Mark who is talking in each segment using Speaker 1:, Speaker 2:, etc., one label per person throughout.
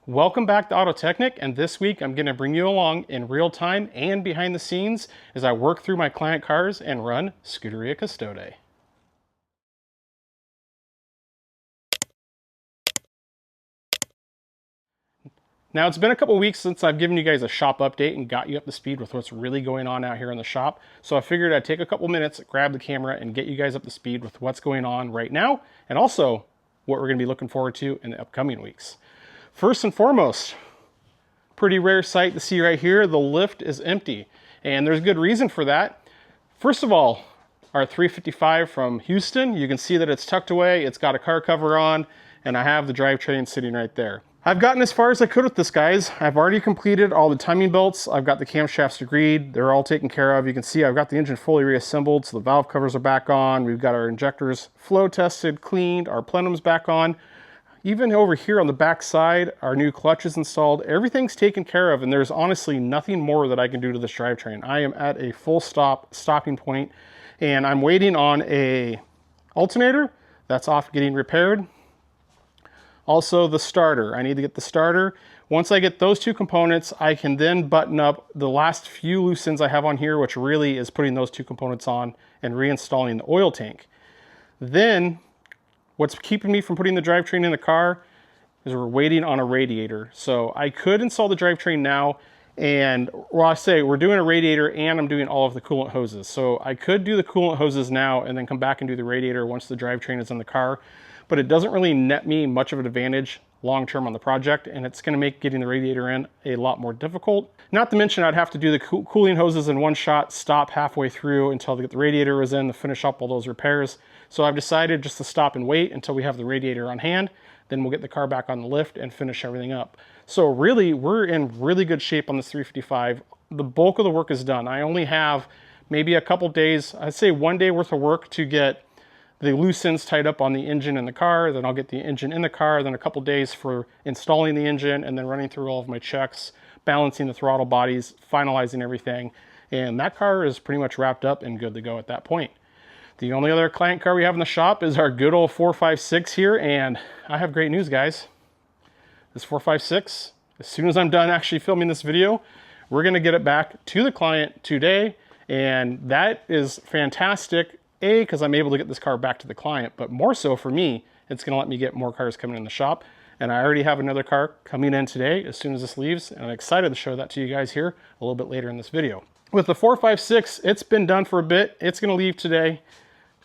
Speaker 1: Welcome back to AutoTechNick, and this week I'm going to bring you along in real time and behind the scenes as I work through my client cars and run Scuderia Custode. Now, it's been a couple weeks since I've given you guys a shop update and got you up to speed with what's really going on out here in the shop. So I figured I'd take a couple minutes, grab the camera, and get you guys up to speed with what's going on right now, and also what we're going to be looking forward to in the upcoming weeks. First and foremost, pretty rare sight to see right here, the lift is empty. And there's good reason for that. First of all, our 355 from Houston, you can see that it's tucked away, it's got a car cover on, and I have the drivetrain sitting right there. I've gotten as far as I could with this, guys. I've already completed all the timing belts. I've got the camshafts agreed. They're all taken care of. You can see I've got the engine fully reassembled, so the valve covers are back on. We've got our injectors flow tested, cleaned, our plenum's back on. Even over here on the back side, our new clutch is installed. Everything's taken care of, and there's honestly nothing more that I can do to this drivetrain. I am at a full stopping point, and I'm waiting on a alternator that's off getting repaired. Also the starter, I need to get the starter. Once I get those two components, I can then button up the last few loose ends I have on here, which really is putting those two components on and reinstalling the oil tank. Then, what's keeping me from putting the drivetrain in the car is we're waiting on a radiator. So I could install the drivetrain now, and well, I say we're doing a radiator and I'm doing all of the coolant hoses. So I could do the coolant hoses now and then come back and do the radiator once the drivetrain is in the car. But it doesn't really net me much of an advantage long-term on the project, and it's going to make getting the radiator in a lot more difficult. Not to mention I'd have to do the cooling hoses in one shot, stop halfway through until the radiator is in to finish up all those repairs. So I've decided just to stop and wait until we have the radiator on hand, then we'll get the car back on the lift and finish everything up. So really, we're in really good shape on this 355. The bulk of the work is done. I only have maybe a couple days, I'd say 1 day worth of work to get the loose ends tied up on the engine in the car, then I'll get the engine in the car, then a couple days for installing the engine, and then running through all of my checks, balancing the throttle bodies, finalizing everything. And that car is pretty much wrapped up and good to go at that point. The only other client car we have in the shop is our good old 456 here, and I have great news, guys. This 456, as soon as I'm done actually filming this video, we're gonna get it back to the client today, and that is fantastic. Because I'm able to get this car back to the client, but more so for me, it's going to let me get more cars coming in the shop. And I already have another car coming in today as soon as this leaves, and I'm excited to show that to you guys here a little bit later in this video. With the 456, it's been done for a bit. It's going to leave today.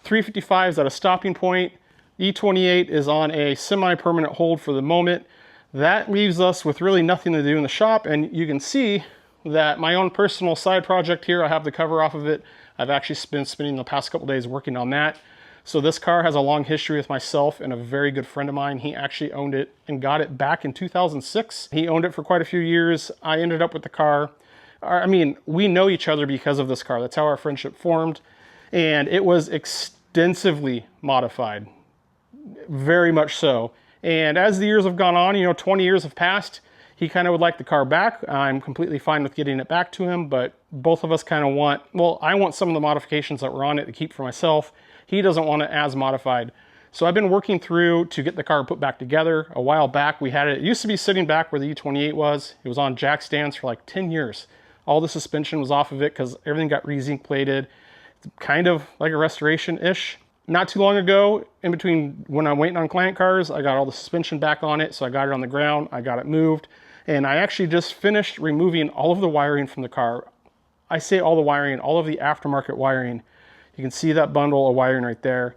Speaker 1: 355 is at a stopping point. E28 is on a semi-permanent hold for the moment. That leaves us with really nothing to do in the shop, and you can see that my own personal side project here, I have the cover off of it. I've actually been spending the past couple days working on that. So this car has a long history with myself and a very good friend of mine. He actually owned it and got it back in 2006. He owned it for quite a few years. I ended up with the car. I mean, we know each other because of this car. That's how our friendship formed. And it was extensively modified, very much so. And as the years have gone on, 20 years have passed, he kind of would like the car back. I'm completely fine with getting it back to him, but both of us kind of want, well, I want some of the modifications that were on it to keep for myself. He doesn't want it as modified. So I've been working through to get the car put back together. A while back, we had it used to be sitting back where the E28 was. It was on jack stands for like 10 years. All the suspension was off of it because everything got re-zinc plated. It's kind of like a restoration-ish. Not too long ago, in between when I'm waiting on client cars, I got all the suspension back on it, so I got it on the ground, I got it moved. And I actually just finished removing all of the wiring from the car. I say all the wiring, all of the aftermarket wiring. You can see that bundle of wiring right there.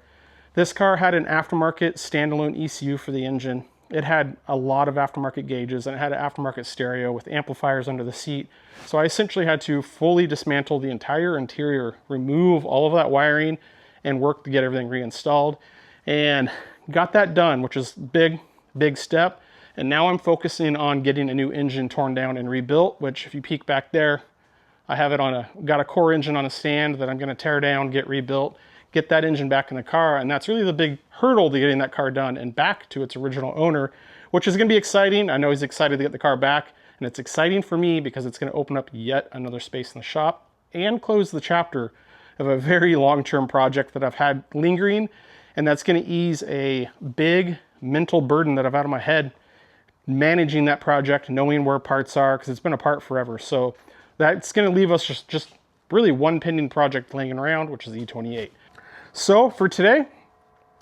Speaker 1: This car had an aftermarket standalone ECU for the engine. It had a lot of aftermarket gauges, and it had an aftermarket stereo with amplifiers under the seat. So I essentially had to fully dismantle the entire interior, remove all of that wiring, and work to get everything reinstalled. And got that done, which is big step. And now I'm focusing on getting a new engine torn down and rebuilt, which if you peek back there, I have it got a core engine on a stand that I'm gonna tear down, get rebuilt, get that engine back in the car. And that's really the big hurdle to getting that car done and back to its original owner, which is gonna be exciting. I know he's excited to get the car back, and it's exciting for me because it's gonna open up yet another space in the shop and close the chapter of a very long-term project that I've had lingering, and that's gonna ease a big mental burden that I've had on my head managing that project, knowing where parts are, because it's been apart forever. So that's going to leave us just really one pending project laying around, which is the E28. So for today,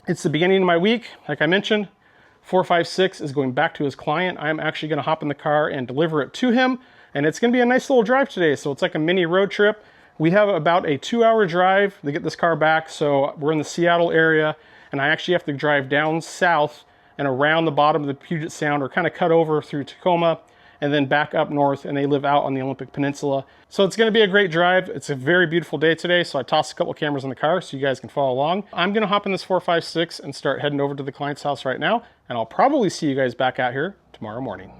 Speaker 1: it's the beginning of my week. Like I mentioned, 456 is going back to his client. I'm actually going to hop in the car and deliver it to him. And it's going to be a nice little drive today. So it's like a mini road trip. We have about a 2-hour drive to get this car back. So we're in the Seattle area, and I actually have to drive down south and around the bottom of the Puget Sound, or kind of cut over through Tacoma and then back up north, and they live out on the Olympic Peninsula. So it's gonna be a great drive. It's a very beautiful day today, so I tossed a couple cameras in the car so you guys can follow along. I'm gonna hop in this 456 and start heading over to the client's house right now, and I'll probably see you guys back out here tomorrow morning.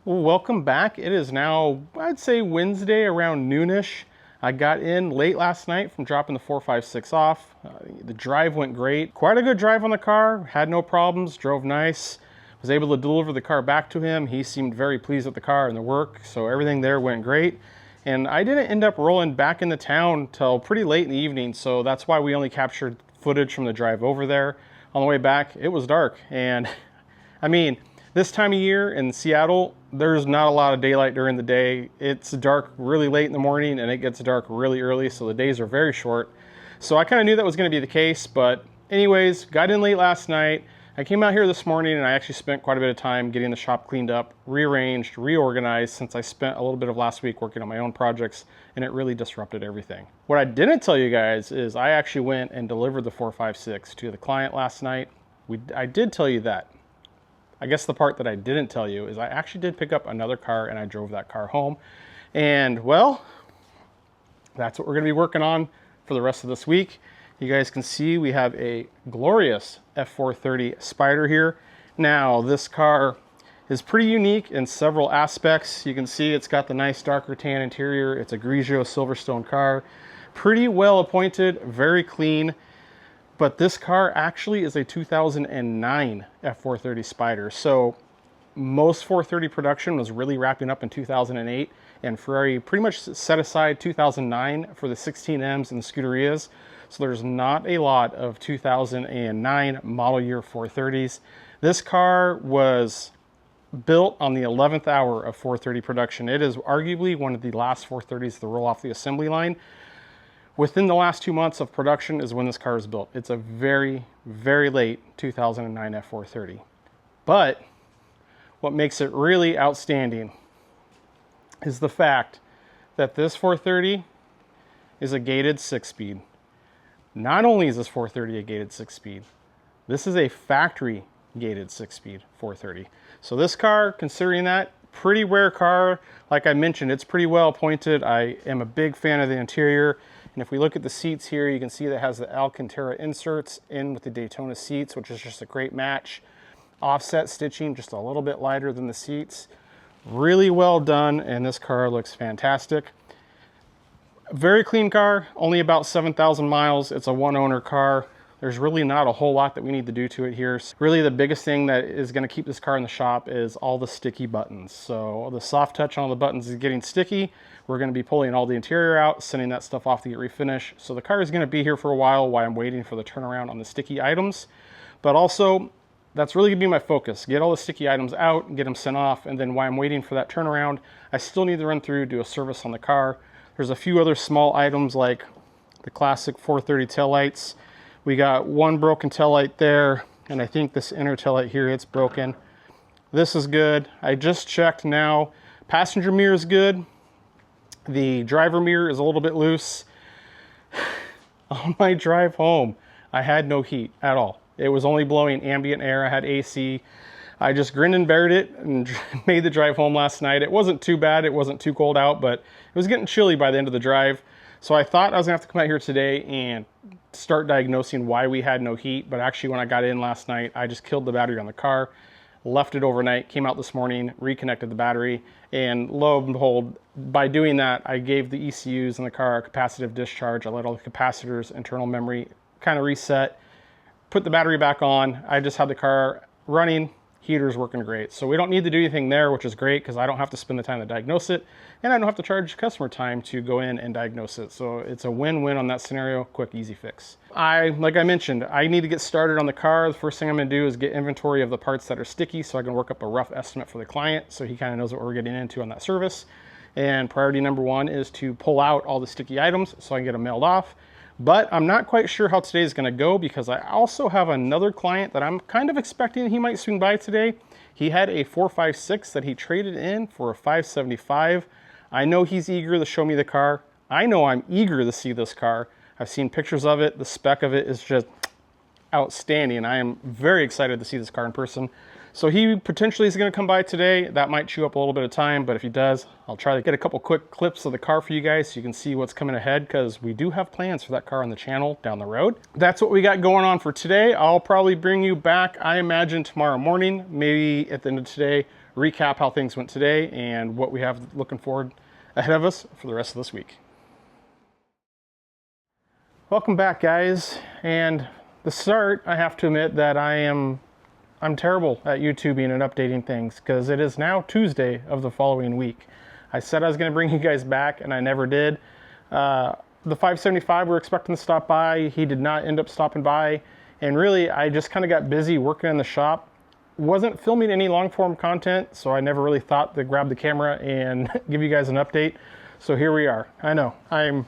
Speaker 1: Welcome back. It is now, I'd say, Wednesday around noonish. I got in late last night from dropping the 456 off. The drive went great. Quite a good drive on the car. Had no problems. Drove nice. Was able to deliver the car back to him. He seemed very pleased with the car and the work, so everything there went great. And I didn't end up rolling back into town till pretty late in the evening, so that's why we only captured footage from the drive over there. On the way back, it was dark, and I mean, this time of year in Seattle, there's not a lot of daylight during the day. It's dark really late in the morning and it gets dark really early, so the days are very short. So I kind of knew that was going to be the case, but anyways, got in late last night. I came out here this morning and I actually spent quite a bit of time getting the shop cleaned up, rearranged, reorganized, since I spent a little bit of last week working on my own projects and it really disrupted everything. What I didn't tell you guys is I actually went and delivered the 456 to the client last night. I did tell you that. I guess the part that I didn't tell you is I actually did pick up another car and I drove that car home. And well, that's what we're gonna be working on for the rest of this week. You guys can see we have a glorious F430 Spider here. Now, this car is pretty unique in several aspects. You can see it's got the nice darker tan interior. It's a Grigio Silverstone car. Pretty well appointed, very clean. But this car actually is a 2009 F430 Spider. So most 430 production was really wrapping up in 2008. and Ferrari pretty much set aside 2009 for the 16Ms and the Scuderias. So there's not a lot of 2009 model year 430s. This car was built on the 11th hour of 430 production. It is arguably one of the last 430s to roll off the assembly line. Within the last 2 months of production is when this car is built. It's a very, very late 2009 F430. But what makes it really outstanding is the fact that this 430 is a gated 6-speed. Not only is this 430 a gated 6-speed, this is a factory gated 6-speed 430. So this car, considering that, pretty rare car. Like I mentioned, it's pretty well appointed. I am a big fan of the interior. And if we look at the seats here, you can see that it has the Alcantara inserts in with the Daytona seats, which is just a great match. Offset stitching, just a little bit lighter than the seats. Really well done, and this car looks fantastic. Very clean car, only about 7,000 miles. It's a one-owner car. There's really not a whole lot that we need to do to it here. Really, the biggest thing that is going to keep this car in the shop is all the sticky buttons. So the soft touch on all the buttons is getting sticky. We're going to be pulling all the interior out, sending that stuff off to get refinished. So the car is going to be here for a while I'm waiting for the turnaround on the sticky items. But also, that's really going to be my focus. Get all the sticky items out, get them sent off, and then while I'm waiting for that turnaround, I still need to run through, do a service on the car. There's a few other small items like the classic 430 taillights. We got one broken taillight there, and I think this inner taillight here, it's broken. This is good. I just checked now. Passenger mirror is good. The driver mirror is a little bit loose. On my drive home, I had no heat at all. It was only blowing ambient air. I had AC. I just grinned and bared it and made the drive home last night. It wasn't too bad. It wasn't too cold out, but it was getting chilly by the end of the drive. So I thought I was gonna have to come out here today and start diagnosing why we had no heat. But actually, when I got in last night, I just killed the battery on the car, left it overnight, came out this morning, reconnected the battery, and lo and behold, by doing that, I gave the ECUs in the car a capacitive discharge. I let all the capacitors, internal memory kind of reset, put the battery back on. I just had the car running, heater's working great. So we don't need to do anything there, which is great because I don't have to spend the time to diagnose it, and I don't have to charge customer time to go in and diagnose it. So it's a win-win on that scenario, quick, easy fix. Like I mentioned, I need to get started on the car. The first thing I'm gonna do is get inventory of the parts that are sticky so I can work up a rough estimate for the client so he kind of knows what we're getting into on that service. And priority number one is to pull out all the sticky items so I can get them mailed off. But I'm not quite sure how today is going to go because I also have another client that I'm kind of expecting he might swing by today. He had a 456 that he traded in for a 575. I know he's eager to show me the car. I know I'm eager to see this car. I've seen pictures of it. The spec of it is just outstanding. I am very excited to see this car in person. So he potentially is going to come by today. That might chew up a little bit of time, but if he does, I'll try to get a couple quick clips of the car for you guys so you can see what's coming ahead, because we do have plans for that car on the channel down the road. That's what we got going on for today. I'll probably bring you back, I imagine, tomorrow morning, maybe at the end of today, recap how things went today and what we have looking forward ahead of us for the rest of this week. Welcome back, guys. And to start, I have to admit that I'm terrible at YouTubing and updating things because it is now Tuesday of the following week. I said I was going to bring you guys back and I never did. The 575 we're expecting to stop by. He did not end up stopping by. And really, I just kind of got busy working in the shop. Wasn't filming any long form content, so I never really thought to grab the camera and give you guys an update. So here we are. I know.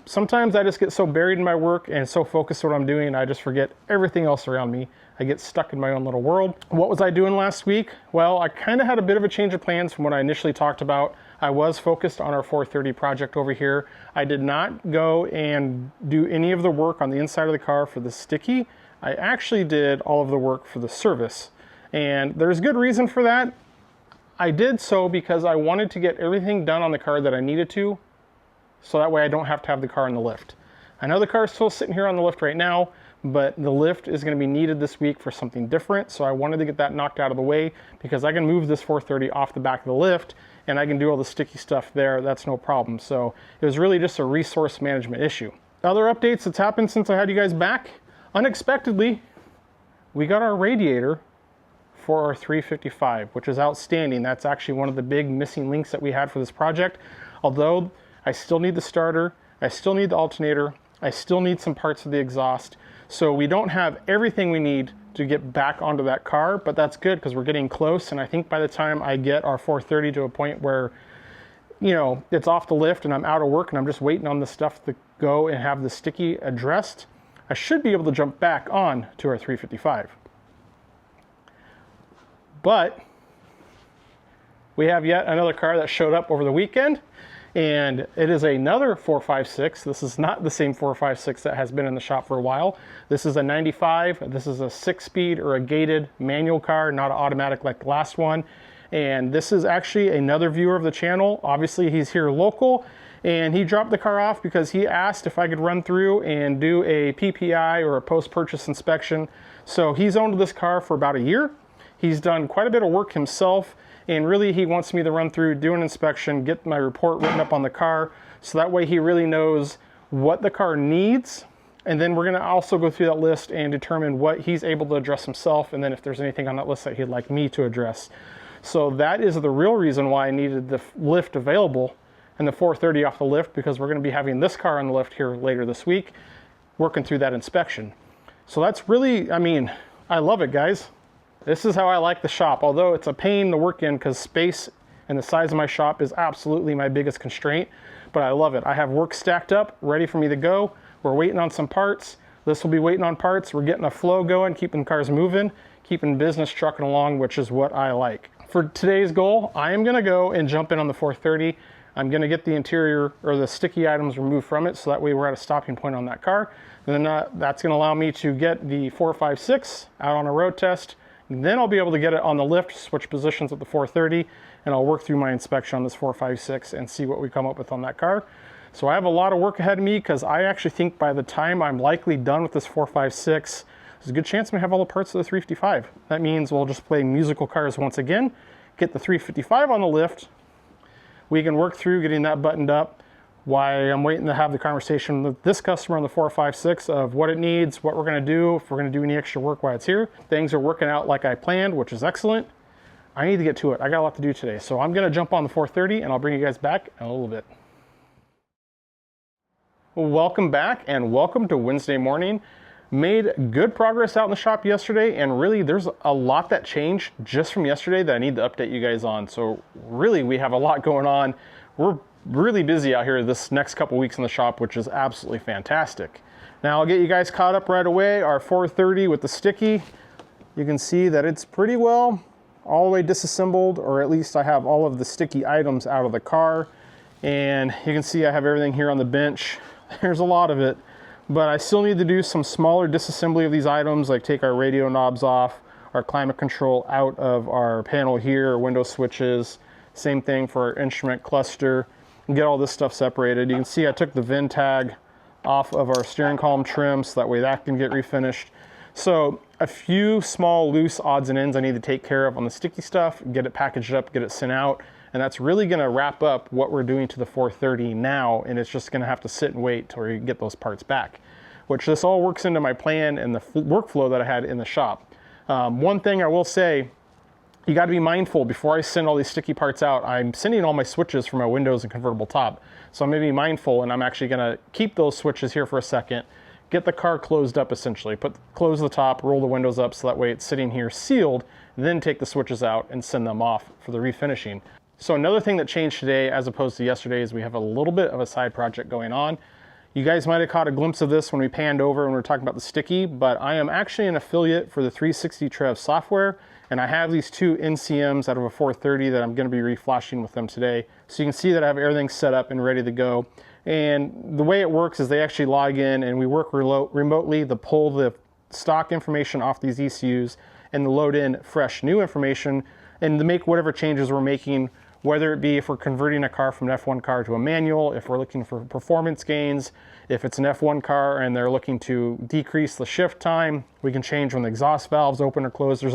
Speaker 1: Sometimes I just get so buried in my work and so focused on what I'm doing, I just forget everything else around me. I get stuck in my own little world. What was I doing last week? Well, I kind of had a bit of a change of plans from what I initially talked about. I was focused on our 430 project over here. I did not go and do any of the work on the inside of the car for the sticky. I actually did all of the work for the service. And there's good reason for that. I did so because I wanted to get everything done on the car that I needed to, so that way I don't have to have the car in the lift. I know the car is still sitting here on the lift right now, but the lift is going to be needed this week for something different, so I wanted to get that knocked out of the way because I can move this 430 off the back of the lift and I can do all the sticky stuff there. That's no problem. So it was really just a resource management issue. Other updates that's happened since I had you guys back, unexpectedly, we got our radiator for our 355, which is outstanding. That's actually one of the big missing links that we had for this project. Although I still need the starter, I still need the alternator, I still need some parts of the exhaust. So we don't have everything we need to get back onto that car, but that's good because we're getting close. And I think by the time I get our 430 to a point where, you know, it's off the lift and I'm out of work and I'm just waiting on the stuff to go and have the sticky addressed, I should be able to jump back on to our 355. But we have yet another car that showed up over the weekend, and it is another 456. This is not the same 456 that has been in the shop for a while. This is a 95. This is a 6-speed or a gated manual car, not an automatic like the last one. And this is actually another viewer of the channel. Obviously, he's here local, and he dropped the car off because he asked if I could run through and do a PPI or a post-purchase inspection. So he's owned this car for about a year. He's done quite a bit of work himself, and really he wants me to run through, do an inspection, get my report written up on the car, so that way he really knows what the car needs. And then we're gonna also go through that list and determine what he's able to address himself, and then if there's anything on that list that he'd like me to address. So that is the real reason why I needed the lift available and the 430 off the lift, because we're gonna be having this car on the lift here later this week, working through that inspection. So that's really, I mean, I love it, guys. This is how I like the shop, although it's a pain to work in because space and the size of my shop is absolutely my biggest constraint, but I love it. I have work stacked up, ready for me to go. We're waiting on some parts. This will be waiting on parts. We're getting a flow going, keeping cars moving, keeping business trucking along, which is what I like. For today's goal, I am gonna go and jump in on the 430. I'm gonna get the interior or the sticky items removed from it, so that way we're at a stopping point on that car. And then that's gonna allow me to get the 456 out on a road test. Then I'll be able to get it on the lift, switch positions with the 430, and I'll work through my inspection on this 456 and see what we come up with on that car. So I have a lot of work ahead of me because I actually think by the time I'm likely done with this 456, there's a good chance I'm gonna have all the parts of the 355. That means we'll just play musical cars once again, get the 355 on the lift. We can work through getting that buttoned up while I'm waiting to have the conversation with this customer on the 456 of what it needs, what we're gonna do, if we're gonna do any extra work while it's here. Things are working out like I planned, which is excellent. I need to get to it. I got a lot to do today. So I'm gonna jump on the 430 and I'll bring you guys back in a little bit. Well, welcome back and welcome to Wednesday morning. Made good progress out in the shop yesterday, and really there's a lot that changed just from yesterday that I need to update you guys on. So really we have a lot going on. We're really busy out here this next couple weeks in the shop, which is absolutely fantastic. Now I'll get you guys caught up right away. Our 430 with the sticky, you can see that it's pretty well all the way disassembled, or at least I have all of the sticky items out of the car. And you can see I have everything here on the bench. There's a lot of it, but I still need to do some smaller disassembly of these items, like take our radio knobs off, our climate control out of our panel here, window switches, same thing for our instrument cluster, and get all this stuff separated. You can see I took the VIN tag off of our steering column trim so that way that can get refinished. So a few small loose odds and ends I need to take care of on the sticky stuff, get it packaged up, get it sent out, and that's really gonna wrap up what we're doing to the 430 now, and it's just gonna have to sit and wait till we get those parts back, which this all works into my plan and the workflow that I had in the shop. One thing I will say, you got to be mindful before I send all these sticky parts out. I'm sending all my switches for my windows and convertible top. So I'm going to be mindful, and I'm actually going to keep those switches here for a second, get the car closed up essentially, close the top, roll the windows up so that way it's sitting here sealed, then take the switches out and send them off for the refinishing. So another thing that changed today as opposed to yesterday is we have a little bit of a side project going on. You guys might have caught a glimpse of this when we panned over and we were talking about the sticky, but I am actually an affiliate for the 360 Trev software. And I have these two NCMs out of a 430 that I'm gonna be reflashing with them today. So you can see that I have everything set up and ready to go. And the way it works is they actually log in and we work remotely to pull the stock information off these ECUs and to load in fresh new information and to make whatever changes we're making, whether it be if we're converting a car from an F1 car to a manual, if we're looking for performance gains, if it's an F1 car and they're looking to decrease the shift time, we can change when the exhaust valves open or close.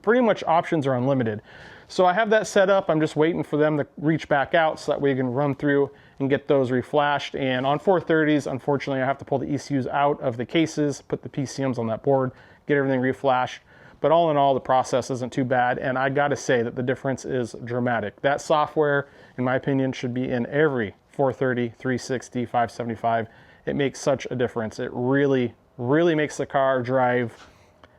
Speaker 1: Pretty much options are unlimited. So I have that set up. I'm just waiting for them to reach back out so that we can run through and get those reflashed. And on 430s, unfortunately, I have to pull the ECUs out of the cases, put the PCMs on that board, get everything reflashed. But all in all, the process isn't too bad, and I gotta say that the difference is dramatic. That software, in my opinion, should be in every 430, 360, 575. It makes such a difference. It really, really makes the car drive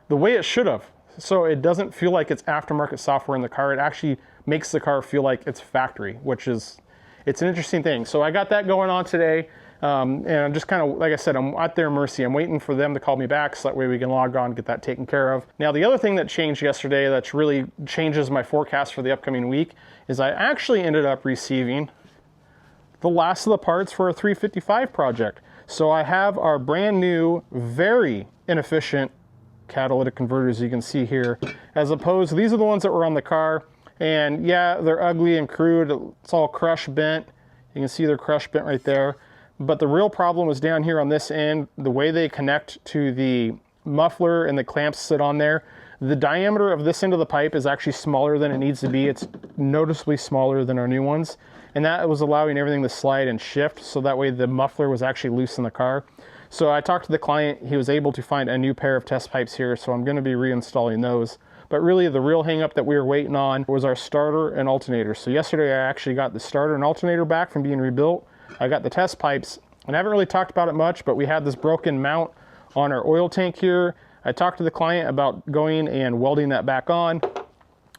Speaker 1: the way it should have. So it doesn't feel like it's aftermarket software in the car. It actually makes the car feel like it's factory, which is, it's an interesting thing. So I got that going on today. And I'm just kind of, like I said, I'm at their mercy. I'm waiting for them to call me back so that way we can log on and get that taken care of. Now, the other thing that changed yesterday that's really changes my forecast for the upcoming week is I actually ended up receiving the last of the parts for a 355 project. So I have our brand new, very inefficient catalytic converters you can see here, as opposed to these are the ones that were on the car. And yeah, they're ugly and crude. It's all crush bent. You can see they're crush bent right there. But the real problem was down here on this end, the way they connect to the muffler and the clamps sit on there. The diameter of this end of the pipe is actually smaller than it needs to be. It's noticeably smaller than our new ones. And that was allowing everything to slide and shift, so that way the muffler was actually loose in the car. So I talked to the client, he was able to find a new pair of test pipes here, so I'm gonna be reinstalling those. But really the real hang up that we were waiting on was our starter and alternator. So yesterday I actually got the starter and alternator back from being rebuilt. I got the test pipes, and I haven't really talked about it much, but we had this broken mount on our oil tank here. I talked to the client about going and welding that back on,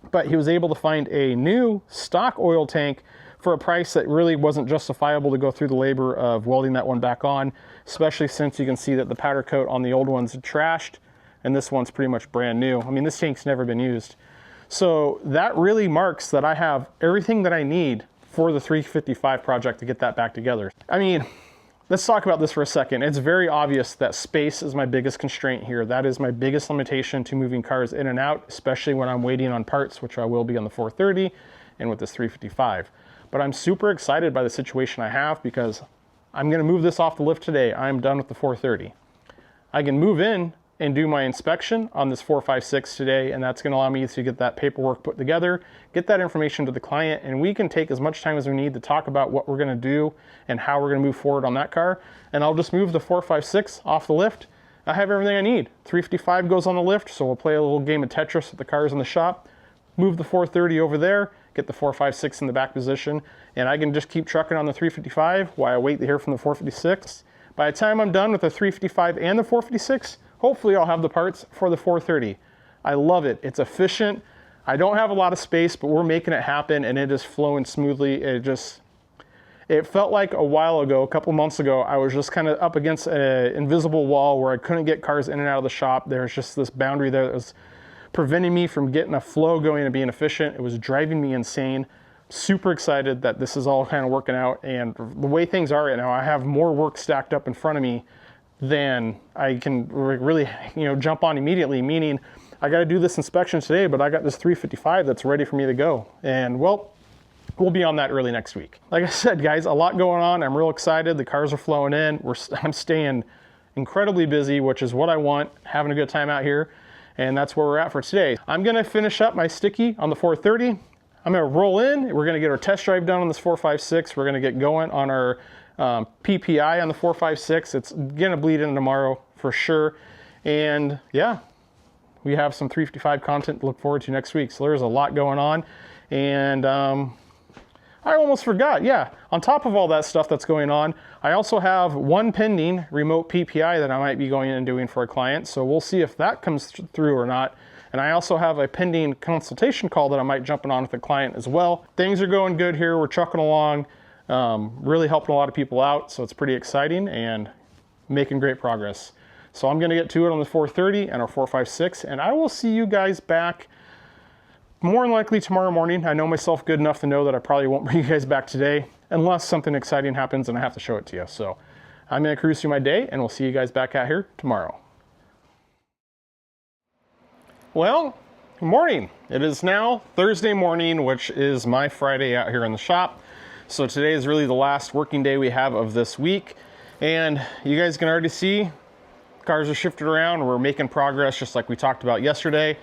Speaker 1: but he was able to find a new stock oil tank for a price that really wasn't justifiable to go through the labor of welding that one back on, especially since you can see that the powder coat on the old one's trashed, and this one's pretty much brand new. I mean, this tank's never been used. So that really marks that I have everything that I need for the 355 project to get that back together. I mean, let's talk about this for a second. It's very obvious that space is my biggest constraint here. That is my biggest limitation to moving cars in and out, especially when I'm waiting on parts, which I will be on the 430 and with this 355. But I'm super excited by the situation I have because I'm gonna move this off the lift today. I'm done with the 430. I can move in and do my inspection on this 456 today, and that's gonna allow me to get that paperwork put together, get that information to the client, and we can take as much time as we need to talk about what we're gonna do and how we're gonna move forward on that car. And I'll just move the 456 off the lift. I have everything I need. 355 goes on the lift, so we'll play a little game of Tetris with the cars in the shop, move the 430 over there, get the 456 in the back position, and I can just keep trucking on the 355 while I wait to hear from the 456. By the time I'm done with the 355 and the 456, hopefully I'll have the parts for the 430. I love it. It's efficient. I don't have a lot of space, but we're making it happen, and it is flowing smoothly. It felt like a while ago, a couple months ago, I was just kind of up against an invisible wall where I couldn't get cars in and out of the shop. There's just this boundary there that was preventing me from getting a flow going and being efficient. It was driving me insane. Super excited that this is all kind of working out, and the way things are right now, I have more work stacked up in front of me than I can really, jump on immediately, meaning I got to do this inspection today, but I got this 355 that's ready for me to go. And well, we'll be on that early next week. Like I said, guys, a lot going on. I'm real excited. The cars are flowing in. I'm staying incredibly busy, which is what I want, having a good time out here. And that's where we're at for today. I'm gonna finish up my sticky on the 430. I'm gonna roll in. We're gonna get our test drive done on this 456. We're gonna get going on our PPI on the 456. It's gonna bleed in tomorrow for sure. And yeah, we have some 355 content to look forward to next week. So there's a lot going on. And I almost forgot, yeah, on top of all that stuff that's going on, I also have one pending remote PPI that I might be going in and doing for a client. So we'll see if that comes through or not. And I also have a pending consultation call that I might jump on with a client as well. Things are going good here. We're trucking along, really helping a lot of people out. So it's pretty exciting and making great progress. So I'm gonna get to it on the 430 and our 456, and I will see you guys back more than likely tomorrow morning. I know myself good enough to know that I probably won't bring you guys back today unless something exciting happens and I have to show it to you. So I'm gonna cruise through my day, and we'll see you guys back out here tomorrow. Well, good morning. It is now Thursday morning, which is my Friday out here in the shop. So today is really the last working day we have of this week. And you guys can already see cars are shifted around. We're making progress just like we talked about yesterday.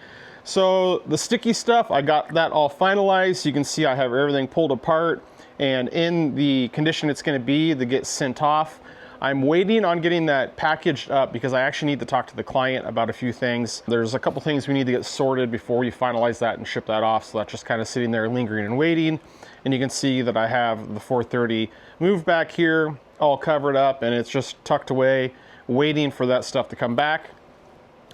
Speaker 1: So the sticky stuff, I got that all finalized. You can see I have everything pulled apart and in the condition it's gonna be to get sent off. I'm waiting on getting that packaged up because I actually need to talk to the client about a few things. There's a couple things we need to get sorted before we finalize that and ship that off. So that's just kind of sitting there lingering and waiting. And you can see that I have the 430 moved back here, all covered up, and it's just tucked away, waiting for that stuff to come back.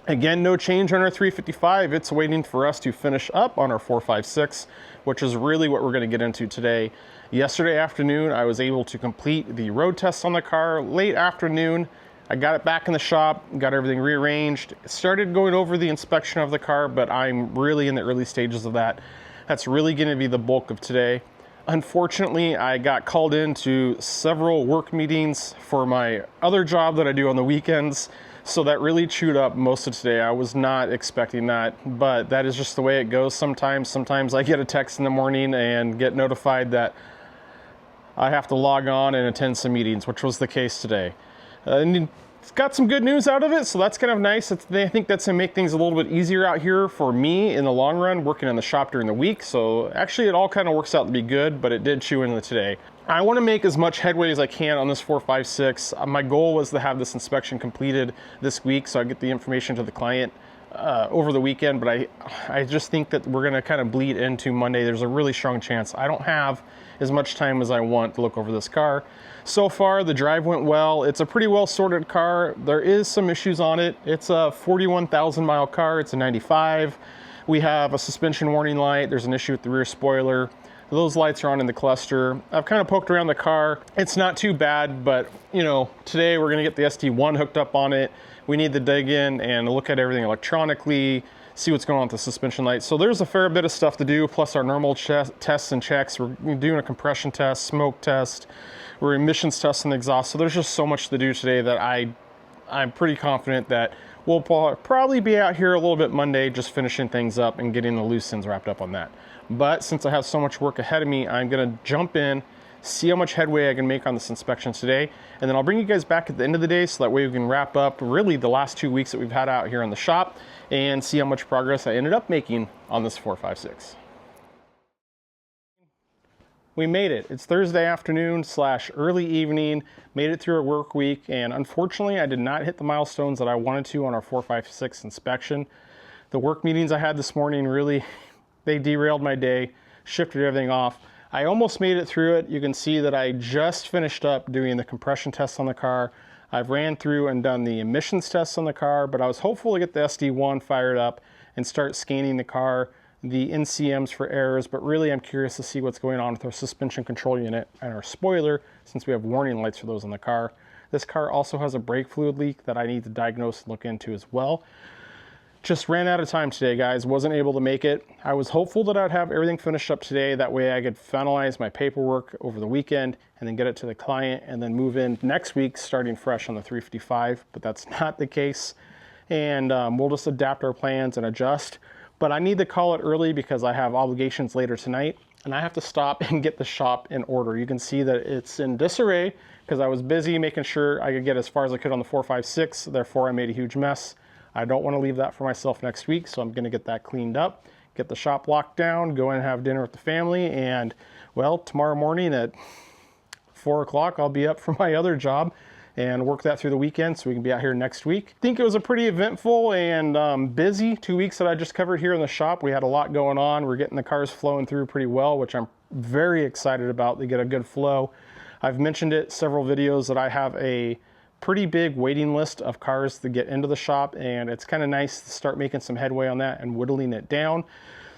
Speaker 1: Again, no change on our 355. It's waiting for us to finish up on our 456, which is really what we're going to get into today. Yesterday afternoon, I was able to complete the road tests on the car. Late afternoon, I got it back in the shop, got everything rearranged, started going over the inspection of the car, but I'm really in the early stages of that. That's really going to be the bulk of today. Unfortunately, I got called into several work meetings for my other job that I do on the weekends, so that really chewed up most of today. I was not expecting that, but that is just the way it goes sometimes. Sometimes I get a text in the morning and get notified that I have to log on and attend some meetings, which was the case today. And it's got some good news out of it, so that's kind of nice. I think that's gonna make things a little bit easier out here for me in the long run, working in the shop during the week. So actually it all kind of works out to be good, but it did chew into today. I want to make as much headway as I can on this 456. My goal was to have this inspection completed this week so I get the information to the client over the weekend, but I just think that we're going to kind of bleed into Monday. There's a really strong chance I don't have as much time as I want to look over this car. So far, the drive went well. It's a pretty well sorted car. There is some issues on it. It's a 41,000 mile car. It's a 95. We have a suspension warning light. There's an issue with the rear spoiler. Those lights are on in the cluster. I've kind of poked around the car. It's not too bad, but you know, today we're gonna get the ST1 hooked up on it. We need to dig in and look at everything electronically, see what's going on with the suspension lights. So there's a fair bit of stuff to do, plus our normal tests and checks. We're doing a compression test, smoke test, we're emissions testing the exhaust. So there's just so much to do today that I'm pretty confident that we'll probably be out here a little bit Monday, just finishing things up and getting the loose ends wrapped up on that. But since I have so much work ahead of me, I'm gonna jump in, see how much headway I can make on this inspection today, and then I'll bring you guys back at the end of the day so that way we can wrap up really the last 2 weeks that we've had out here in the shop and see how much progress I ended up making on this 456. We made it. It's Thursday afternoon / early evening, made it through a work week, and unfortunately I did not hit the milestones that I wanted to on our 456 inspection. The work meetings I had this morning really, they derailed my day, shifted everything off. I almost made it through it. You can see that I just finished up doing the compression tests on the car. I've ran through and done the emissions tests on the car, but I was hopeful to get the SD1 fired up and start scanning the car, the NCMs for errors, but really I'm curious to see what's going on with our suspension control unit and our spoiler, since we have warning lights for those on the car. This car also has a brake fluid leak that I need to diagnose and look into as well. Just ran out of time today, guys. Wasn't able to make it. I was hopeful that I'd have everything finished up today. That way I could finalize my paperwork over the weekend and then get it to the client and then move in next week starting fresh on the 355, but that's not the case. And we'll just adapt our plans and adjust. But I need to call it early because I have obligations later tonight and I have to stop and get the shop in order. You can see that it's in disarray because I was busy making sure I could get as far as I could on the 456. Therefore, I made a huge mess. I don't want to leave that for myself next week, so I'm going to get that cleaned up, get the shop locked down, go in and have dinner with the family, and, well, tomorrow morning at 4 o'clock, I'll be up for my other job and work that through the weekend so we can be out here next week. I think it was a pretty eventful and busy 2 weeks that I just covered here in the shop. We had a lot going on. We're getting the cars flowing through pretty well, which I'm very excited about. They get a good flow. I've mentioned it several videos that I have a pretty big waiting list of cars to get into the shop, and it's kind of nice to start making some headway on that and whittling it down.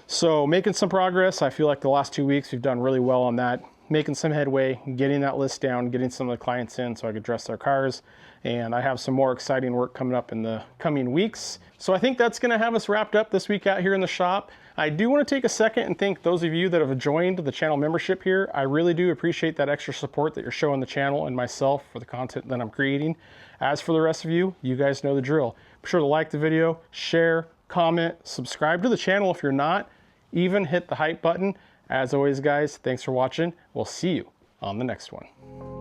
Speaker 1: So making some progress. I feel like the last 2 weeks we've done really well on that, making some headway, getting that list down, getting some of the clients in so I could dress their cars. And I have some more exciting work coming up in the coming weeks. So I think that's going to have us wrapped up this week out here in the shop. I do want to take a second and thank those of you that have joined the channel membership here. I really do appreciate that extra support that you're showing the channel and myself for the content that I'm creating. As for the rest of you, you guys know the drill. Be sure to like the video, share, comment, subscribe to the channel if you're not, even hit the hype button. As always, guys, thanks for watching. We'll see you on the next one.